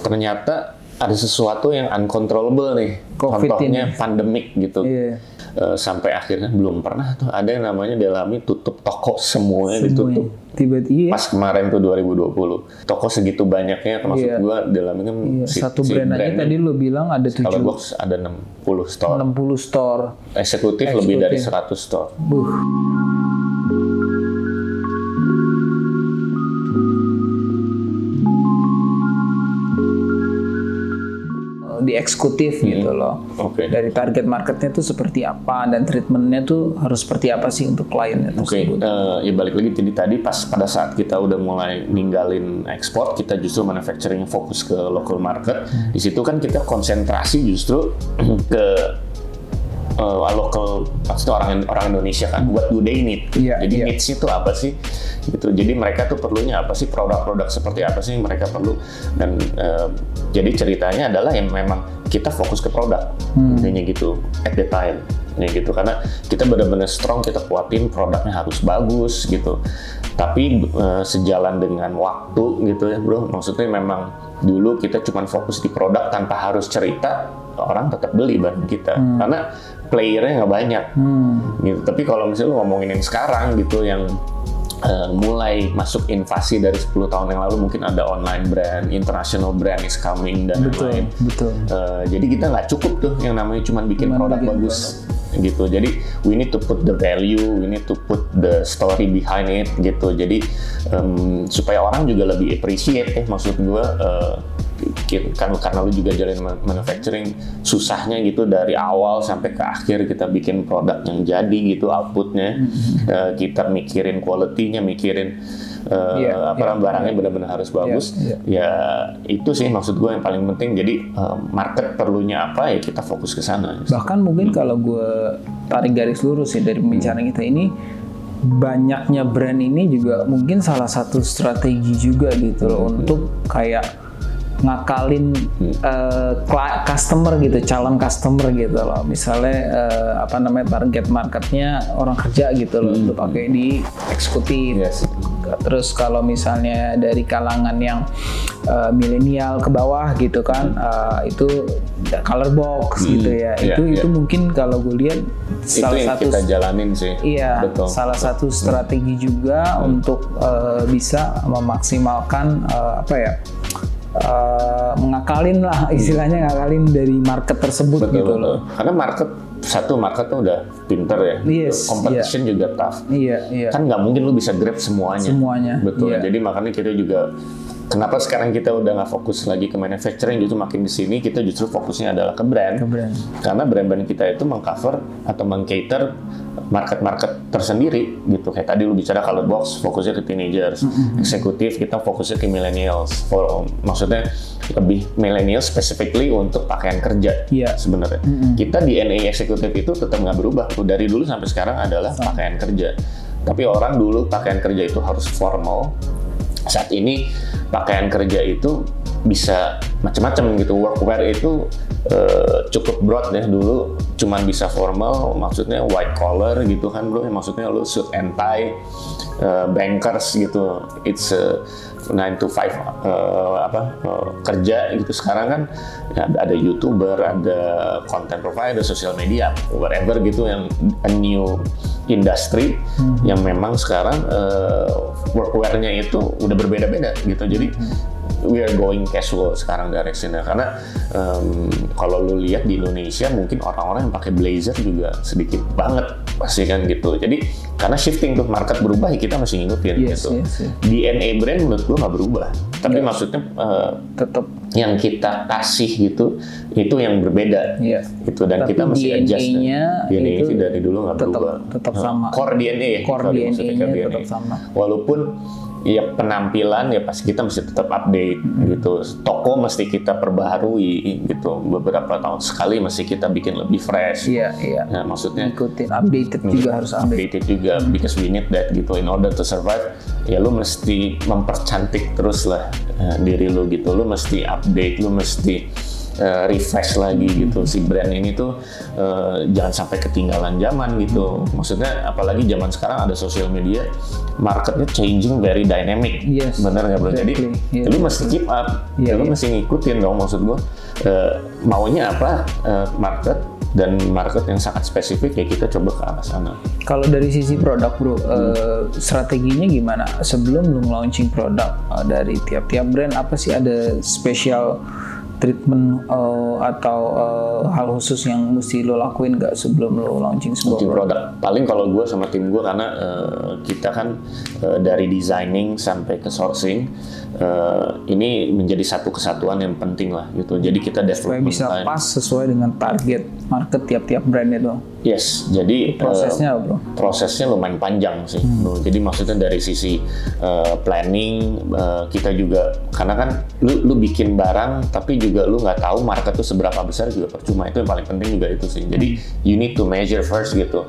ternyata ada sesuatu yang uncontrollable nih. COVID Contohnya ini. pandemik gitu. Iya. Sampai akhirnya belum pernah tuh ada yang namanya Delami tutup toko, semuanya ditutup. Tiba-tiba Pas kemarin tuh 2020, toko segitu banyaknya, termasuk Iya. gua Delami kan satu brand aja tadi lo bilang ada kalau 7 box ada 60 store. 60 store. Eksekutif lebih dari 100 store. Di eksekutif gitu loh. Oke. Dari target marketnya tuh seperti apa dan treatmentnya tuh harus seperti apa sih untuk kliennya Oke, tersebut. ya balik lagi jadi tadi pada saat kita udah mulai ninggalin ekspor, kita justru manufacturing fokus ke local market. Di situ kan kita konsentrasi justru ke local, maksudnya orang Indonesia kan, what do they need? Jadi needs-nya itu apa sih? Gitu. Jadi mereka tuh perlunya apa sih? Produk-produk seperti apa sih yang mereka perlu? Dan jadi ceritanya adalah yang memang kita fokus ke produk, intinya gitu at the time. Ya gitu, karena kita benar-benar strong, kita kuatin produknya harus bagus gitu. Tapi sejalan dengan waktu gitu ya bro, maksudnya memang dulu kita cuma fokus di produk tanpa harus cerita, orang tetap beli barang kita karena playernya nggak banyak gitu. Tapi kalau misalnya lu ngomongin yang sekarang gitu yang mulai masuk invasi dari 10 tahun yang lalu, mungkin ada online brand, international brand is coming dan lain-lain. Jadi kita nggak cukup tuh yang namanya cuma bikin produk bagus gitu. Jadi we need to put the value, we need to put the story behind it gitu. Jadi supaya orang juga lebih appreciate maksud gue. Kan karena lu juga jalin manufacturing, susahnya gitu dari awal sampai ke akhir kita bikin produk yang jadi gitu outputnya, kita mikirin quality-nya, mikirin barangnya benar-benar harus bagus. Ya itu sih maksud gue yang paling penting. Jadi market perlunya apa ya kita fokus ke sana. Bahkan mungkin kalau gue tarik garis lurus ya dari pembicaraan kita ini, banyaknya brand ini juga mungkin salah satu strategi juga gitu loh untuk kayak ngakalin customer gitu, calon customer gitu loh. Misalnya target marketnya orang kerja gitu loh, untuk pakai di eksekutif. Terus kalau misalnya dari kalangan yang milenial ke bawah gitu kan, itu color box gitu ya. Itu mungkin kalau gue lihat salah satu kita jalanin sih. Iya, salah satu strategi juga untuk bisa memaksimalkan mengakalin lah istilahnya, ngakalin dari market tersebut gitu loh. Karena market tuh udah pinter ya. Competition juga tough. Kan nggak mungkin lu bisa grab semuanya. Betul. Jadi makanya kita juga kenapa sekarang kita udah nggak fokus lagi ke manufacturing, justru makin di sini kita justru fokusnya adalah ke brand. Karena brand-brand kita itu mengcover atau mengcater market-market tersendiri gitu. Kayak tadi lu bicara color box, fokusnya ke teenagers. Eksekutif kita fokusnya ke millennials. Maksudnya lebih millennials specifically untuk pakaian kerja sebenarnya. Kita DNA eksekutif itu tetap nggak berubah. Dari dulu sampai sekarang adalah pakaian kerja. Tapi orang dulu pakaian kerja itu harus formal. Saat ini pakaian kerja itu bisa macam-macam gitu. Workwear itu cukup broad ya. Dulu cuman bisa formal, maksudnya white collar gitu kan bro. Maksudnya lu suit and tie, bankers gitu. It's 9 to 5 kerja gitu. Sekarang kan ada YouTuber, ada content provider, social media, whatever gitu, yang a new industry yang memang sekarang workwear-nya itu udah berbeda-beda gitu. Jadi we are going casual sekarang direction-nya, karena kalau lu lihat di Indonesia mungkin orang-orang yang pakai blazer juga sedikit banget pasti kan gitu. Jadi karena shifting tuh market berubah, kita masih ngikutin gitu. DNA brand menurut gua nggak berubah, tapi maksudnya tetap yang kita kasih gitu itu yang berbeda gitu, dan tapi kita masih adjust. DNA itu dari dulu nggak berubah, tetap sama. Core DNA DNA-nya tetap sama. Walaupun ya penampilan ya pasti kita mesti tetap update gitu. Toko mesti kita perbaharui gitu. Beberapa tahun sekali mesti kita bikin lebih fresh. Nah, maksudnya ikutin updated juga, harus updated juga, because we need that gitu in order to survive. Ya lu mesti mempercantik terus lah diri lu gitu. Lu mesti update, lu mesti refresh lagi gitu si brand ini tuh jangan sampai ketinggalan zaman gitu. Maksudnya apalagi zaman sekarang ada sosial media, marketnya changing very dynamic. Bener nggak bro? Jadi lu mesti keep up, lu mesti ngikutin dong. Maksud gue maunya apa market, dan market yang sangat spesifik ya kita coba ke arah sana. Kalau dari sisi produk bro, strateginya gimana? Sebelum lu launching produk dari tiap-tiap brand, apa sih ada special treatment atau hal khusus yang mesti lo lakuin nggak sebelum lo launching sebuah produk? Paling kalau gue sama tim gue, karena kita kan dari designing sampai ke sourcing, ini menjadi satu kesatuan yang penting lah gitu. Jadi kita development bisa pas sesuai dengan target market tiap-tiap brand itu. Yes, jadi prosesnya bro? Prosesnya lumayan panjang sih. Jadi maksudnya dari sisi planning, kita juga, karena kan lu bikin barang tapi juga lu nggak tahu market tuh seberapa besar juga percuma. Itu yang paling penting juga itu sih. Jadi you need to measure first gitu,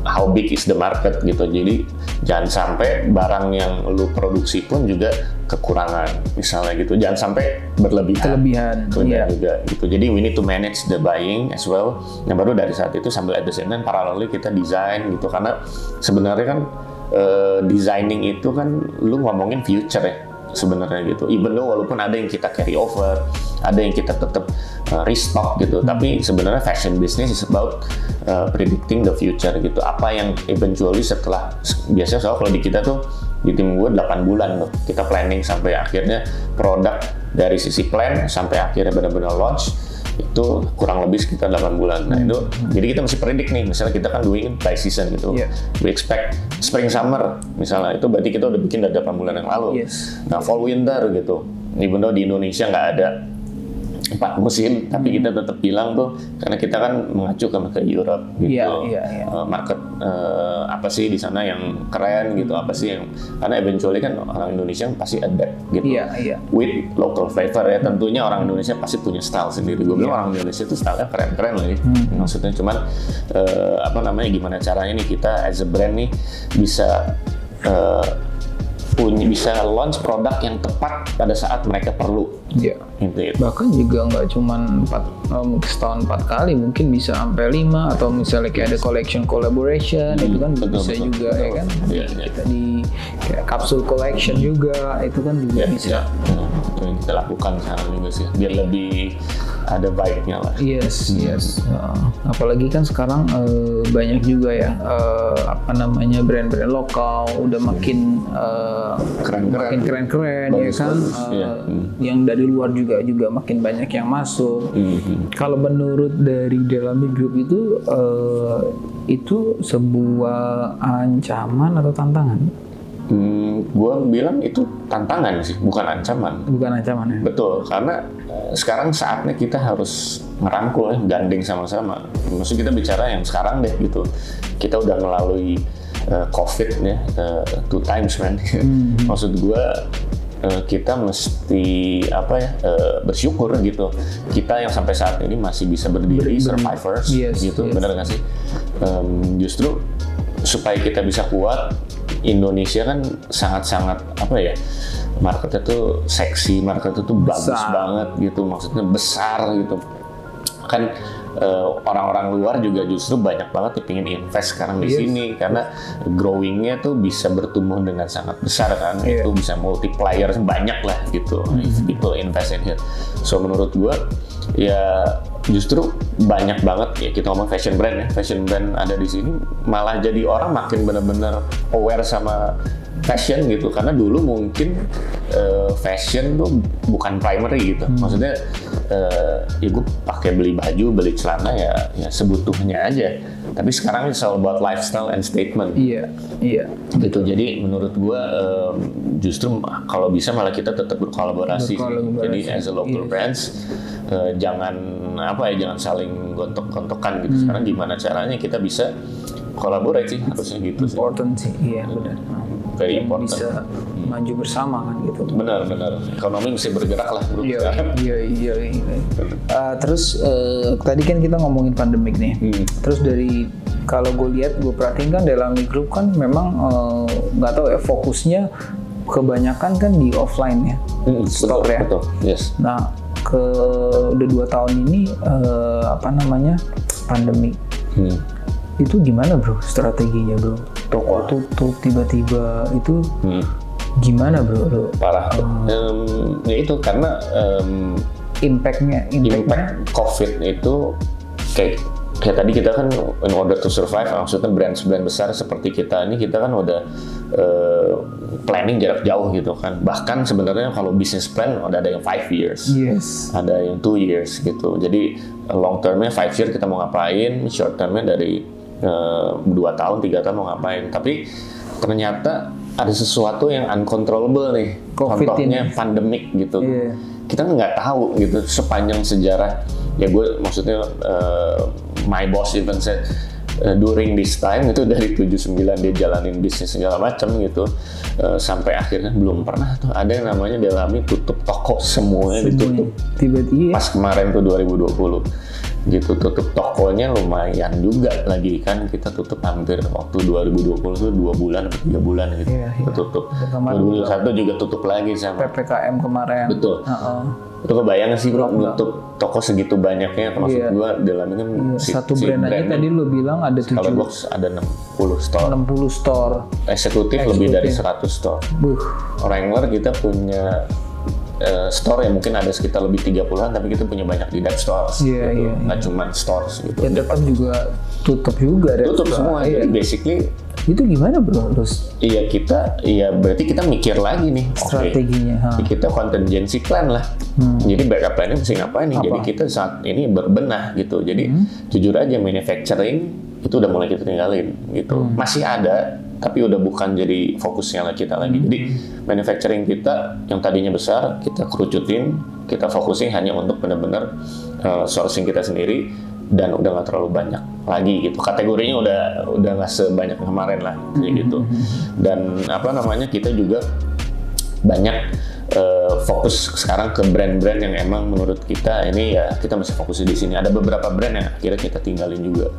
how big is the market gitu. Jadi jangan sampai barang yang lu produksi pun juga kekurangan misalnya gitu, jangan sampai kelebihan juga gitu. Jadi we need to manage the buying as well. Yang baru dari saat itu sambil at the same time paralelly kita design gitu, karena sebenarnya kan designing itu kan lu ngomongin future ya sebenarnya gitu. Even though walaupun ada yang kita carry over, ada yang kita tetap restock gitu, tapi sebenarnya fashion business is about predicting the future gitu. Apa yang eventually setelah, biasanya soal kalau di kita tuh di tim gue 8 bulan tuh kita planning sampai akhirnya produk, dari sisi plan sampai akhirnya benar-benar launch itu kurang lebih sekitar 8 bulan. Nah itu jadi kita mesti predict nih, misalnya kita kan doing by season gitu, we expect spring summer misalnya, itu berarti kita udah bikin dari 8 bulan yang lalu. Nah fall winter gitu, even though di Indonesia nggak ada 4 musim, tapi kita tetap bilang tuh, karena kita kan mengacu ke Europe gitu, market apa sih di sana yang keren gitu, apa sih yang, karena eventually kan orang Indonesia pasti adapt gitu, with local flavor ya. Tentunya orang Indonesia pasti punya style sendiri. Gue bilang orang Indonesia tuh stylenya keren-keren loh, maksudnya cuman apa namanya, gimana caranya nih kita as a brand nih bisa bisa launch produk yang tepat pada saat mereka perlu. Gitu. Bahkan juga nggak cuma setahun 4 kali, mungkin bisa sampai 5, atau misalnya kayak ada collection collaboration, itu kan bisa juga ya kan. Kita di kayak capsule collection juga, itu kan juga bisa. Itu yang kita lakukan sekarang juga sih, biar lebih ada vibe-nya lah. Apalagi kan sekarang banyak juga ya apa namanya, brand-brand lokal udah makin keren-keren ya kan. Yang dari luar juga makin banyak yang masuk. Kalau menurut dari Delami Group itu sebuah ancaman atau tantangan? Gue bilang itu tantangan sih, bukan ancaman. Bukan ancaman ya? Betul, karena sekarang saatnya kita harus merangkul ya, gandeng sama-sama. Maksudnya kita bicara yang sekarang deh gitu. Kita udah melalui COVID ya, 2 times man. Maksud gue kita mesti bersyukur gitu. Kita yang sampai saat ini masih bisa berdiri, survivors gitu, benar nggak sih? Justru supaya kita bisa kuat, Indonesia kan sangat-sangat marketnya tuh seksi, marketnya tuh bagus banget gitu, maksudnya besar gitu kan. Orang-orang luar juga justru banyak banget pingin invest sekarang di sini, karena growingnya tuh bisa bertumbuh dengan sangat besar kan. Itu bisa multiplier banyak lah gitu, if people invest in here. So menurut gua ya justru banyak banget ya, kita ngomong fashion brand ada di sini, malah jadi orang makin benar-benar aware sama fashion gitu, karena dulu mungkin fashion tuh bukan primary gitu, maksudnya ya gue pakai beli baju, beli celana ya sebutuhnya aja, tapi sekarang it's all about lifestyle and statement. Gitu. Jadi menurut gue justru kalau bisa malah kita tetap berkolaborasi. Jadi as a local brands jangan saling gontok-gontokan gitu. Sekarang gimana caranya kita bisa kolaborasi, harusnya gitu sih. Important sih, iya benar. Very important. Bisa maju bersama kan gitu. Benar. Ekonomi mesti bergerak lah bro. Iya. Terus tadi kan kita ngomongin pandemik nih. Terus dari kalau gue lihat, gue perhatiin kan Delami Group kan memang nggak tahu ya, fokusnya kebanyakan kan di offline ya, store ya. Betul. Yes. Nah udah 2 tahun ini pandemi. Itu gimana bro strateginya bro? Toko tutup tiba-tiba itu gimana bro? Parah. Ya itu karena impact COVID itu kayak tadi kita kan in order to survive, maksudnya brand besar seperti kita ini, kita kan udah planning jarak jauh gitu kan. Bahkan sebenarnya kalau business plan ada yang 5 years, ada yang 2 years gitu. Jadi long termnya 5 years kita mau ngapain, short termnya dari 2 tahun, 3 tahun mau ngapain. Tapi ternyata ada sesuatu yang uncontrollable nih. COVID contohnya ini. Pandemik gitu. Kita nggak tahu gitu sepanjang sejarah. Ya gue maksudnya my boss even said during this time itu dari 79 dia jalanin bisnis segala macam gitu, sampai akhirnya belum pernah tuh ada yang namanya Delami tutup toko, semuanya ditutup. Tiba-tiba pas kemarin tuh 2020 gitu, tutup tokonya lumayan juga lagi kan, kita tutup hampir waktu 2020 tuh 2 bulan atau 3 bulan gitu. Kita tutup. 2021 juga tutup lagi sama PPKM kemarin. Betul. Itu kebayang sih bro, nutup toko segitu banyaknya, termasuk gua dalam ini kan satu brand aja tadi lo bilang ada 7. Kalau box ada 60 store. Eksekutif lebih dari 100 store. Wrangler kita punya store yang mungkin ada sekitar lebih 30-an, tapi kita punya banyak di dark stores gitu. Nggak cuma stores gitu. Ya tetap juga tutup juga. Tutup semua. Jadi basically itu gimana bro? Terus berarti kita mikir lagi nih strateginya. Kita contingency plan lah. Jadi backup plan-nya mesti ngapain nih? Jadi kita saat ini berbenah gitu. Jadi jujur aja manufacturing itu udah mulai kita tinggalin gitu. Masih ada, tapi udah bukan jadi fokusnya kita lagi. Jadi manufacturing kita yang tadinya besar kita kerucutin, kita fokusin hanya untuk benar-benar sourcing kita sendiri, dan udah nggak terlalu banyak lagi gitu. Kategorinya udah nggak sebanyak kemarin lah gitu. Dan kita juga banyak fokus sekarang ke brand-brand yang emang menurut kita ini ya kita masih fokus di sini. Ada beberapa brand yang akhirnya kita tinggalin juga.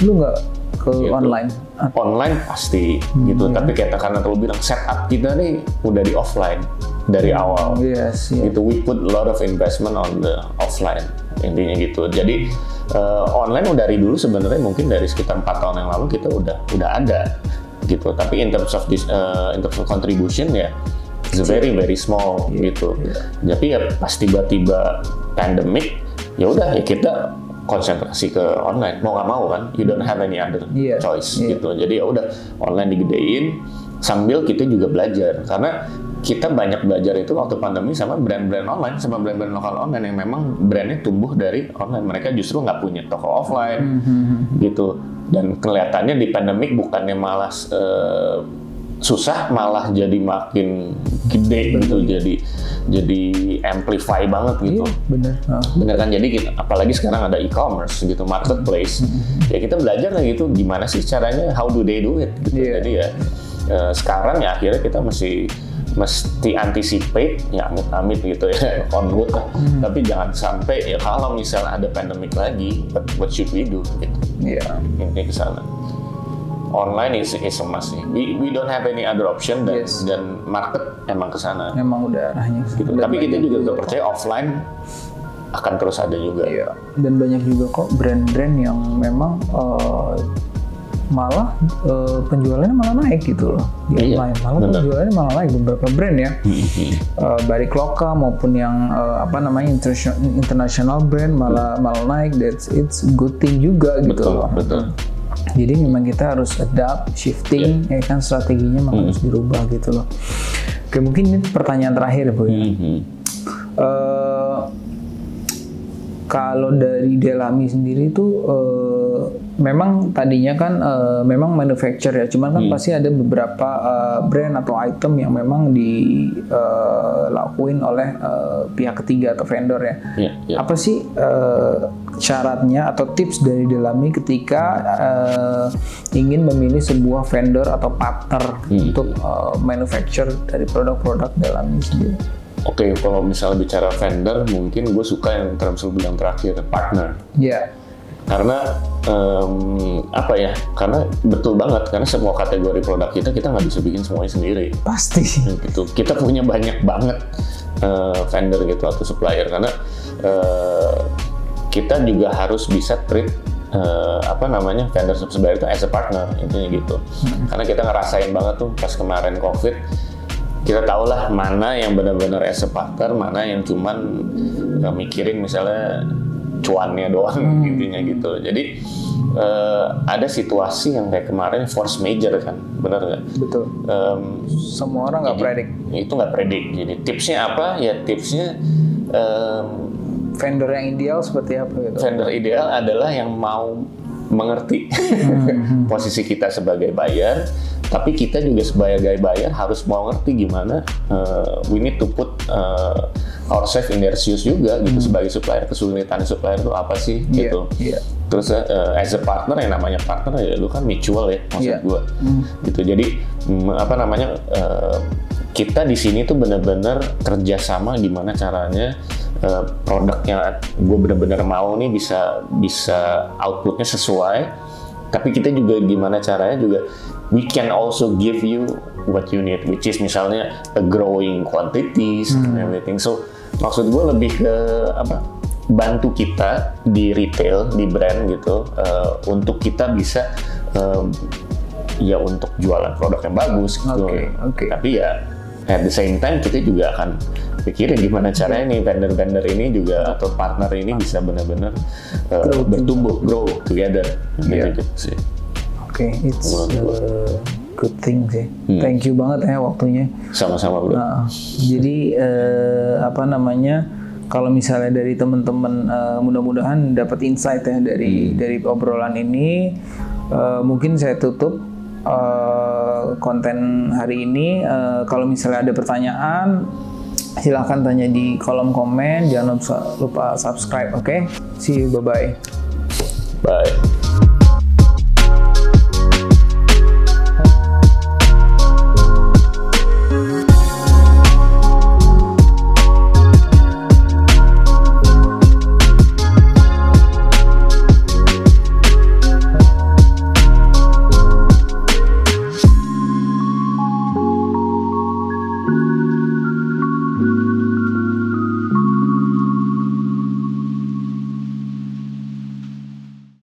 Lu nggak ke gitu. Online? Online pasti gitu. Tapi karena terlalu bilang setup kita nih udah di offline dari awal. Gitu. We put a lot of investment on the offline intinya gitu. Jadi online udah dari dulu sebenarnya, mungkin dari sekitar 4 tahun yang lalu kita udah ada gitu. Tapi in terms of contribution ya it's very small gitu. Tapi ya pas tiba-tiba pandemic ya udah ya kita konsentrasi ke online, mau nggak mau kan, you don't have any other choice gitu. Jadi ya udah online digedein sambil kita juga belajar, karena kita banyak belajar itu waktu pandemi sama brand-brand online, sama brand-brand lokal online yang memang brandnya tumbuh dari online. Mereka justru nggak punya toko offline gitu. Dan kelihatannya di pandemik bukannya malah susah, malah jadi makin gede gitu, jadi amplify banget gitu. Bener kan, jadi apalagi sekarang ada e-commerce gitu, marketplace. Ya kita belajar lah gitu, gimana sih caranya, how do they do it gitu. Jadi ya sekarang ya akhirnya kita mesti anticipate, ya amit-amit gitu ya, on wood lah. Tapi jangan sampai ya kalau misalnya ada pandemic lagi, what should we do gitu. Intinya ke sana. Online is a must. We don't have any other option, dan market emang ke sana. Emang udah arahnya gitu. Tapi kita juga udah percaya offline akan terus ada juga. Dan banyak juga kok brand-brand yang memang malah penjualannya malah naik gitu loh di online. Penjualannya malah naik, beberapa brand ya, baik lokal maupun yang international brand malah naik. It's good thing juga gitu loh. Betul. Jadi memang kita harus adapt, shifting, ya kan, strateginya memang harus dirubah gitu loh. Oke, mungkin ini pertanyaan terakhir Bu. Kalau dari Delami sendiri itu memang tadinya kan memang manufacture ya, cuman kan pasti ada beberapa brand atau item yang memang dilakuin oleh pihak ketiga atau vendor ya. Apa sih syaratnya atau tips dari Delami ketika ingin memilih sebuah vendor atau partner untuk manufacture dari produk-produk Delami sendiri? Oke, kalau misalnya bicara vendor, mungkin gue suka yang terms yang terakhir, partner. Karena karena betul banget, karena semua kategori produk kita nggak bisa bikin semuanya sendiri. Pasti. Gitu. Kita punya banyak banget vendor gitu atau supplier, karena kita juga harus bisa treat vendor supplier itu as a partner intinya gitu. Karena kita ngerasain banget tuh pas kemarin COVID, kita tahu lah mana yang benar-benar as a partner, mana yang cuman mikirin misalnya cuannya doang intinya gitu. Jadi ada situasi yang kayak kemarin force major kan, benar nggak? Betul. Semua orang nggak predik. Itu nggak predik. Jadi tipsnya apa? Ya tipsnya vendor yang ideal seperti apa gitu? Vendor ideal adalah yang mau mengerti posisi kita sebagai buyer, tapi kita juga sebagai buyer harus mau ngerti gimana we need to put ourselves in their shoes juga gitu, sebagai supplier. Kesulitan supplier itu apa sih gitu. Terus as a partner, yang namanya partner ya lu kan mutual ya maksud gua gitu. Jadi kita di sini tuh benar-benar kerjasama gimana caranya produk yang gue benar-benar mau nih bisa outputnya sesuai, tapi kita juga gimana caranya juga we can also give you what you need, which is misalnya a growing quantities and everything. So maksud gue lebih ke bantu kita di retail, di brand gitu, untuk kita bisa ya untuk jualan produk yang bagus gitu. Tapi ya at the same time kita juga akan pikirin gimana caranya nih vendor-vendor ini juga atau partner ini bisa benar-benar bertumbuh, grow together. Gitu sih. Oke, it's good thing sih. Thank you banget ya waktunya. Sama-sama bro. Jadi kalau misalnya dari teman-teman mudah-mudahan dapat insight ya dari obrolan ini. Mungkin saya tutup konten hari ini. Kalau misalnya ada pertanyaan, silahkan tanya di kolom komen. Jangan lupa subscribe. Oke? See you, bye-bye. Bye.